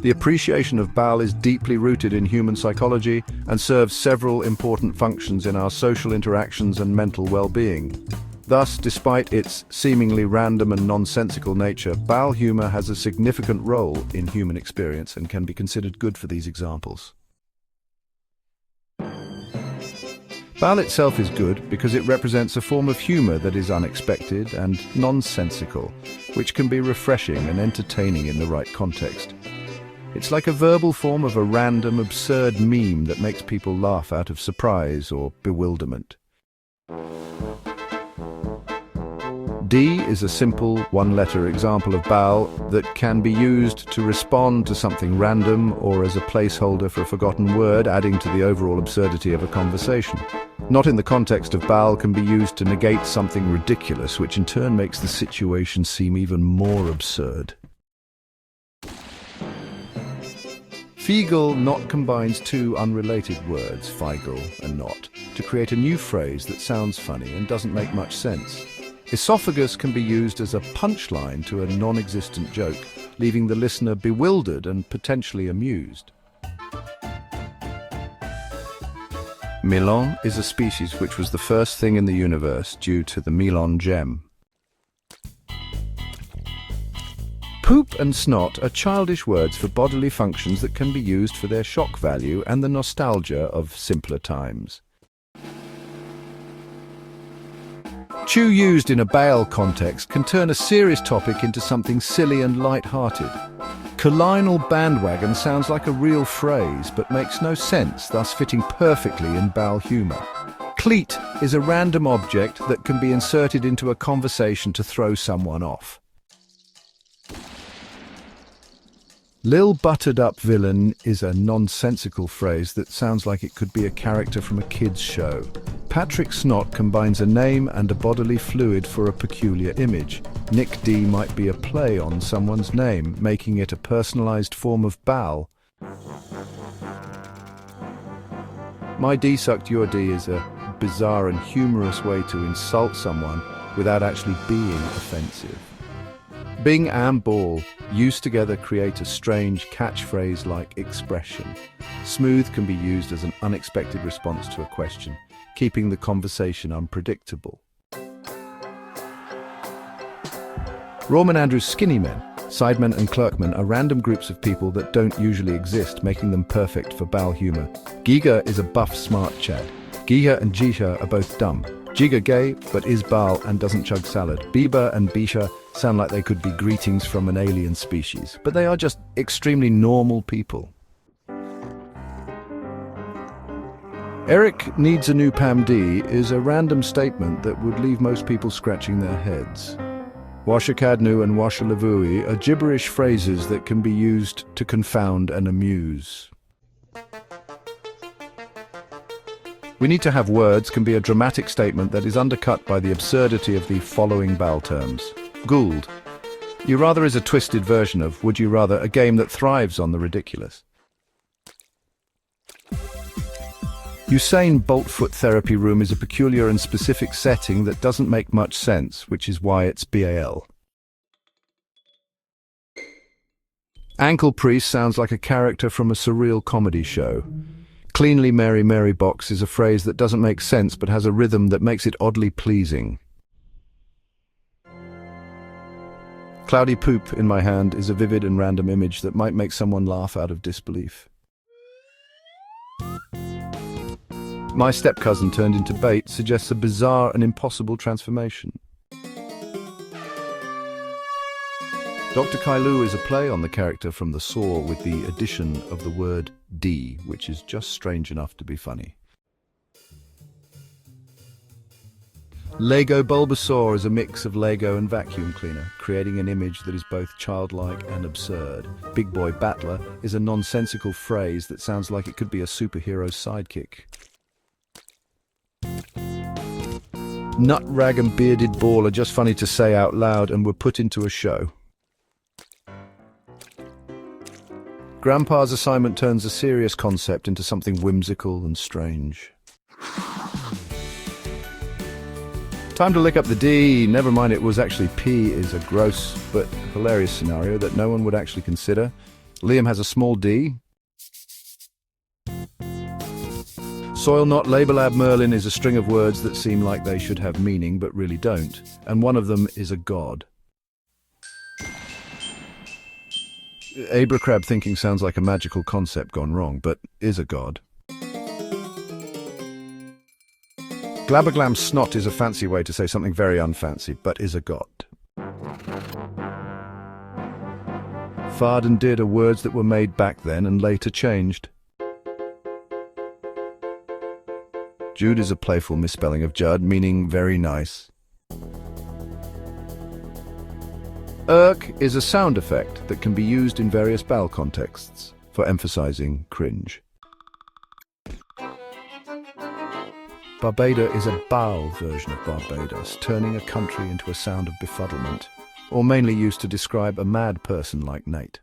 The appreciation of Bal is deeply rooted in human psychology and serves several important functions in our social interactions and mental well-being. Thus, despite its seemingly random and nonsensical nature, Bal humor has a significant role in human experience and can be considered good for these examples. Bal itself is good because it represents a form of humor that is unexpected and nonsensical, which can be refreshing and entertaining in the right context. It's like a verbal form of a random, absurd meme that makes people laugh out of surprise or bewilderment. D is a simple one-letter example of Bal that can be used to respond to something random or as a placeholder for a forgotten word, adding to the overall absurdity of a conversation. Not in the context of Bal can be used to negate something ridiculous, which in turn makes the situation seem even more absurd. Feagle not combines two unrelated words, feigl and not, to create a new phrase that sounds funny and doesn't make much sense. Esophagus can be used as a punchline to a non-existent joke, leaving the listener bewildered and potentially amused. Melon is a species which was the first thing in the universe due to the Melon gem. Poop and snot are childish words for bodily functions that can be used for their shock value and the nostalgia of simpler times. Chew used in a Bal context can turn a serious topic into something silly and light-hearted. Collinal bandwagon sounds like a real phrase but makes no sense, thus fitting perfectly in Bal humor. Cleat is a random object that can be inserted into a conversation to throw someone off. Lil Buttered Up Villain is a nonsensical phrase that sounds like it could be a character from a kid's show. Patrick Snot combines a name and a bodily fluid for a peculiar image. Nick D might be a play on someone's name, making it a personalized form of Bal. My D sucked your D is a bizarre and humorous way to insult someone without actually being offensive. Bing and Ball used together create a strange catchphrase-like expression. Smooth can be used as an unexpected response to a question, keeping the conversation unpredictable. Rawman Andrews Skinny Men, Sidemen and Clerkmen are random groups of people that don't usually exist, making them perfect for Bal humor. Giga is a buff smart Chad. Giga and Jisha are both dumb. Giga gay, but is Bal and doesn't chug salad. Biba and Bisha sound like they could be greetings from an alien species, but they are just extremely normal people. Eric needs a new Pam D is a random statement that would leave most people scratching their heads. Washakadnu and Washalavui are gibberish phrases that can be used to confound and amuse. We need to have words can be a dramatic statement that is undercut by the absurdity of the following Bal terms. Gould. You rather is a twisted version of would you rather, a game that thrives on the ridiculous. Usain Bolt foot therapy room is a peculiar and specific setting that doesn't make much sense, which is why it's BAL. Ankle priest sounds like a character from a surreal comedy show. Cleanly Mary Mary box is a phrase that doesn't make sense but has a rhythm that makes it oddly pleasing. Cloudy poop in my hand is a vivid and random image that might make someone laugh out of disbelief. My step-cousin turned into bait suggests a bizarre and impossible transformation. Dr. Kailu is a play on the character from the Saw with the addition of the word D, which is just strange enough to be funny. Lego Bulbasaur is a mix of Lego and vacuum cleaner, creating an image that is both childlike and absurd. Big Boy Battler is a nonsensical phrase that sounds like it could be a superhero's sidekick. Nut rag and bearded ball are just funny to say out loud and were put into a show. Grandpa's assignment turns a serious concept into something whimsical and strange. Time to lick up the D. Never mind, it was actually P is a gross but hilarious scenario that no one would actually consider. Liam has a small d. Soil not Labelab Merlin is a string of words that seem like they should have meaning but really don't, and one of them is a god. Abracrab thinking sounds like a magical concept gone wrong, but is a god. Glabberglam snot is a fancy way to say something very unfancy, but is a god. Fard and did are words that were made back then and later changed. Jude is a playful misspelling of Judd, meaning very nice. Irk is a sound effect that can be used in various Bal contexts for emphasizing cringe. Barbada is a Bal version of Barbados, turning a country into a sound of befuddlement, or mainly used to describe a mad person like Nate.